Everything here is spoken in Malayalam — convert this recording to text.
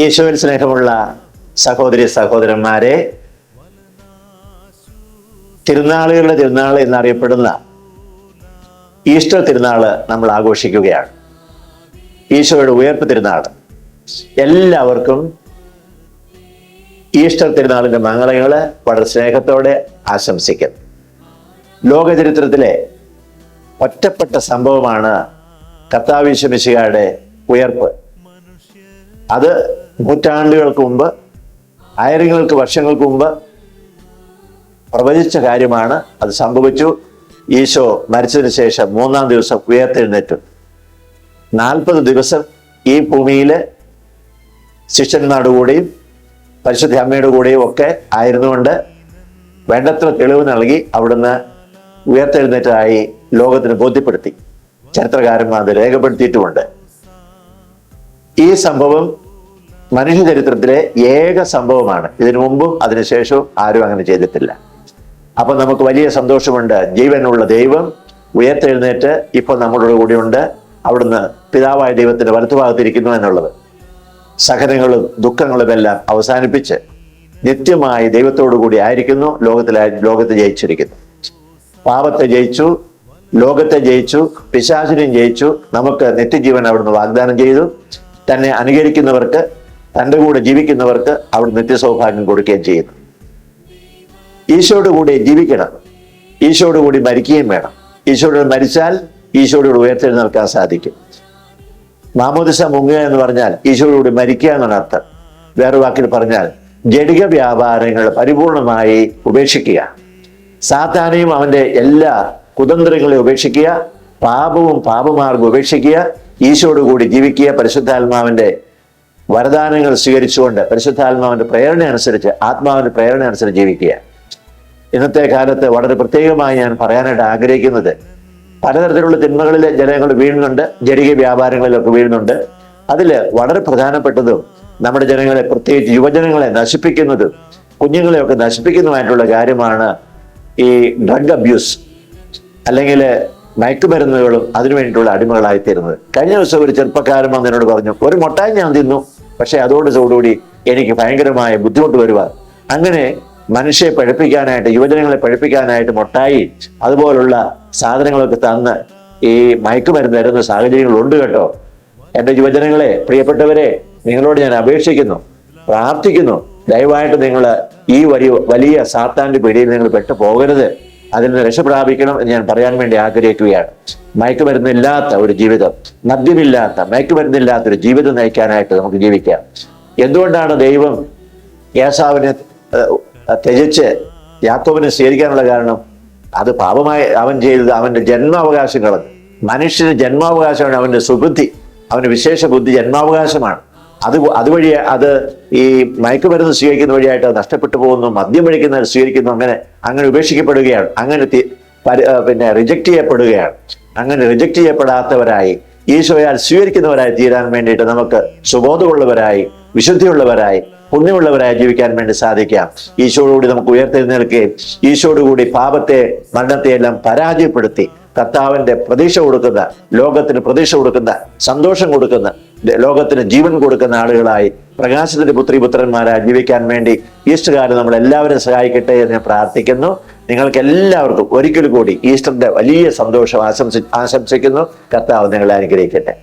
യേശുവിൽ സ്നേഹമുള്ള സഹോദരി സഹോദരന്മാരെ, തിരുനാളുകളുടെ തിരുനാൾ എന്നറിയപ്പെടുന്ന ഈസ്റ്റർ തിരുനാള് നമ്മൾ ആഘോഷിക്കുകയാണ്. ഈശോയുടെ ഉയർപ്പ് തിരുനാൾ. എല്ലാവർക്കും ഈസ്റ്റർ തിരുനാളിന്റെ മംഗളങ്ങള് വളരെ സ്നേഹത്തോടെ ആശംസിക്കുന്നു. ലോകചരിത്രത്തിലെ ഒറ്റപ്പെട്ട സംഭവമാണ് കർത്താവ് യേശു മിശിഹായുടെ ഉയർപ്പ്. അത് നൂറ്റാണ്ടുകൾക്ക് മുമ്പ്, ആയിരങ്ങൾക്ക് വർഷങ്ങൾക്ക് മുമ്പ് പ്രവചിച്ച കാര്യമാണ്. അത് സംഭവിച്ചു. ഈശോ മരിച്ചതിന് ശേഷം 3-ാം ദിവസം ഉയർത്തെഴുന്നേറ്റു. 40 ദിവസം ഈ ഭൂമിയിൽ ശിഷ്യന്മാരുടെ കൂടെയും പരിശുദ്ധ അമ്മയുടെ കൂടെയും ഒക്കെ ആയിരുന്നുകൊണ്ട് വേണ്ടത്ര തെളിവ് നൽകി അവിടുന്ന് ഉയർത്തെഴുന്നേറ്റതായി ലോകത്തിന് ബോധ്യപ്പെടുത്തി. ചരിത്രകാരന്മാർ അത് രേഖപ്പെടുത്തിയിട്ടുമുണ്ട്. ഈ സംഭവം മനുഷ്യ ചരിത്രത്തിലെ ഏക സംഭവമാണ്. ഇതിനു മുമ്പും അതിനുശേഷവും ആരും അങ്ങനെ ചെയ്തിട്ടില്ല. അപ്പൊ നമുക്ക് വലിയ സന്തോഷമുണ്ട്. ജീവനുള്ള ദൈവം ഉയർത്തെഴുന്നേറ്റ് ഇപ്പൊ നമ്മളോട് കൂടിയുണ്ട്. അവിടുന്ന് പിതാവായ ദൈവത്തിന്റെ വലത്തുഭാഗത്തിരിക്കുന്നു എന്നുള്ളത്. സഹനങ്ങളും ദുഃഖങ്ങളും എല്ലാം അവസാനിപ്പിച്ച് നിത്യമായി ദൈവത്തോടു കൂടി ആയിരിക്കുന്നു. ലോകത്തെ ജയിച്ചിരിക്കുന്നു. പാപത്തെ ജയിച്ചു, ലോകത്തെ ജയിച്ചു, പിശാചിനെയും ജയിച്ചു. നമുക്ക് നിത്യജീവൻ അവിടുന്ന് വാഗ്ദാനം ചെയ്തു. തന്നെ അനുകരിക്കുന്നവർക്ക്, തൻ്റെ കൂടെ ജീവിക്കുന്നവർക്ക് അവിടുന്ന് നിത്യസൗഭാഗ്യം കൊടുക്കുകയും ചെയ്യുന്നു. ഈശോയോട് കൂടി ജീവിക്കണം, ഈശോയോട് കൂടി മരിക്കുകയും വേണം. ഈശോയോട് മരിച്ചാൽ ഈശോയോട് ഉയർത്തെഴുന്നേൽക്കാൻ സാധിക്കും. മാമോദിസ മുങ്ങുക എന്ന് പറഞ്ഞാൽ ഈശോയോട് മരിക്കുക എന്നാണ് അർത്ഥം. വേറെ വാക്കിൽ പറഞ്ഞാൽ ജഡിക വ്യാപാരങ്ങൾ പരിപൂർണമായി ഉപേക്ഷിക്കുക, സാത്താനെയും അവന്റെ എല്ലാ കുതന്ത്രങ്ങളെയും ഉപേക്ഷിക്കുക, പാപവും പാപമാർഗം ഉപേക്ഷിക്കുക, ഈശോയോട് കൂടി ജീവിക്കുക, പരിശുദ്ധാത്മാവിന്റെ വരദാനങ്ങൾ സ്വീകരിച്ചുകൊണ്ട് പരിശുദ്ധാത്മാവിന്റെ പ്രേരണ അനുസരിച്ച്, ആത്മാവിന്റെ പ്രേരണ അനുസരിച്ച് ജീവിക്കുക. ഇന്നത്തെ കാലത്ത് വളരെ പ്രത്യേകമായി ഞാൻ പറയാനായിട്ട് ആഗ്രഹിക്കുന്നത്, പലതരത്തിലുള്ള തിന്മകളിൽ ജനങ്ങൾ വീഴുന്നുണ്ട്, ജഡിക വ്യാപാരങ്ങളിലൊക്കെ വീഴുന്നുണ്ട്. അതിൽ വളരെ പ്രധാനപ്പെട്ടതും നമ്മുടെ ജനങ്ങളെ, പ്രത്യേകിച്ച് യുവജനങ്ങളെ നശിപ്പിക്കുന്നതും കുഞ്ഞുങ്ങളെയൊക്കെ നശിപ്പിക്കുന്നതുമായിട്ടുള്ള കാര്യമാണ് ഈ ഡ്രഗ് അബ്യൂസ്, അല്ലെങ്കിൽ മയക്കുമരുന്നുകളും അതിനു വേണ്ടിയിട്ടുള്ള അടിമകളായിത്തീരുന്നത്. കഴിഞ്ഞ ദിവസം ഒരു ചെറുപ്പക്കാരൻ എന്നോട് പറഞ്ഞു, ഒരു മുട്ടായി ഞാൻ തിന്നു, പക്ഷെ അതോടുകൂടി എനിക്ക് ഭയങ്കരമായ ബുദ്ധിമുട്ട് വരുക. അങ്ങനെ മനുഷ്യരെ പഠിപ്പിക്കാനായിട്ട്, യുവജനങ്ങളെ പഠിപ്പിക്കാനായിട്ട് മുട്ടായി അതുപോലുള്ള സാധനങ്ങളൊക്കെ തന്ന് ഈ മയക്കുമരുന്ന് തരുന്ന സാഹചര്യങ്ങളുണ്ട് കേട്ടോ. എൻ്റെ യുവജനങ്ങളെ, പ്രിയപ്പെട്ടവരെ, നിങ്ങളോട് ഞാൻ അപേക്ഷിക്കുന്നു, പ്രാർത്ഥിക്കുന്നു, ദയവായിട്ട് നിങ്ങൾ ഈ വലിയ സാത്താന്റെ പിടിയിൽ നിങ്ങൾ പെട്ടു പോകരുത്. അതിൽ നിന്ന് രക്ഷപ്രാപിക്കണം എന്ന് ഞാൻ പറയാൻ വേണ്ടി ആഗ്രഹിക്കുകയാണ്. മയക്കുമരുന്നില്ലാത്ത ഒരു ജീവിതം, മദ്യമില്ലാത്ത, മയക്കുമരുന്നില്ലാത്ത ഒരു ജീവിതം നയിക്കാനായിട്ട് നമുക്ക് ജീവിക്കാം. എന്തുകൊണ്ടാണ് ദൈവം ഏസാവിനെ ത്യജിച്ച് യാക്കോബിനെ സ്വീകരിക്കാനുള്ള കാരണം? അത് പാപമായി അവൻ ചെയ്തത് അവന്റെ ജന്മാവകാശം കളഞ്ഞു. മനുഷ്യന് ജന്മാവകാശമാണ് അവന്റെ സുബുദ്ധി, അവന്റെ വിശേഷ ബുദ്ധി ജന്മാവകാശമാണ്. അതുവഴി അത് ഈ മയക്കുമരുന്ന് സ്വീകരിക്കുന്ന വഴിയായിട്ട് അത് നഷ്ടപ്പെട്ടു പോകുന്നു. മദ്യം കഴിക്കുന്നവർ സ്വീകരിക്കുന്നു, അങ്ങനെ ഉപേക്ഷിക്കപ്പെടുകയാണ്, അങ്ങനെ റിജക്റ്റ് ചെയ്യപ്പെടുകയാണ്. അങ്ങനെ റിജക്റ്റ് ചെയ്യപ്പെടാത്തവരായി, ഈശോയാൽ സ്വീകരിക്കുന്നവരായി തീരാൻ വേണ്ടിയിട്ട് നമുക്ക് സുബോധമുള്ളവരായി, വിശുദ്ധിയുള്ളവരായി, പുണ്യമുള്ളവരായി ജീവിക്കാൻ വേണ്ടി സാധിക്കാം. ഈശോയോടുകൂടി നമുക്ക് ഉയർത്തെഴുന്നേൽക്കുകയും ഈശോയോടുകൂടി പാപത്തെ, മരണത്തെ എല്ലാം പരാജയപ്പെടുത്തി കർത്താവിന്റെ പ്രതീക്ഷ കൊടുക്കുന്ന, ലോകത്തിന് പ്രതീക്ഷ കൊടുക്കുന്ന, സന്തോഷം കൊടുക്കുന്ന, ലോകത്തിന് ജീവൻ കൊടുക്കുന്ന ആളുകളായി, പ്രകാശത്തിന്റെ പുത്രിപുത്രന്മാരായി ജീവിക്കാൻ വേണ്ടി ഈസ്റ്റർകാലം നമ്മളെല്ലാവരും സഹായിക്കട്ടെ എന്ന് ഞാൻ പ്രാർത്ഥിക്കുന്നു. നിങ്ങൾക്ക് എല്ലാവർക്കും ഒരിക്കൽ കൂടി ഈസ്റ്ററിന്റെ വലിയ സന്തോഷം ആശംസിക്കുന്നു. കർത്താവ് നിങ്ങളെ അനുഗ്രഹിക്കട്ടെ.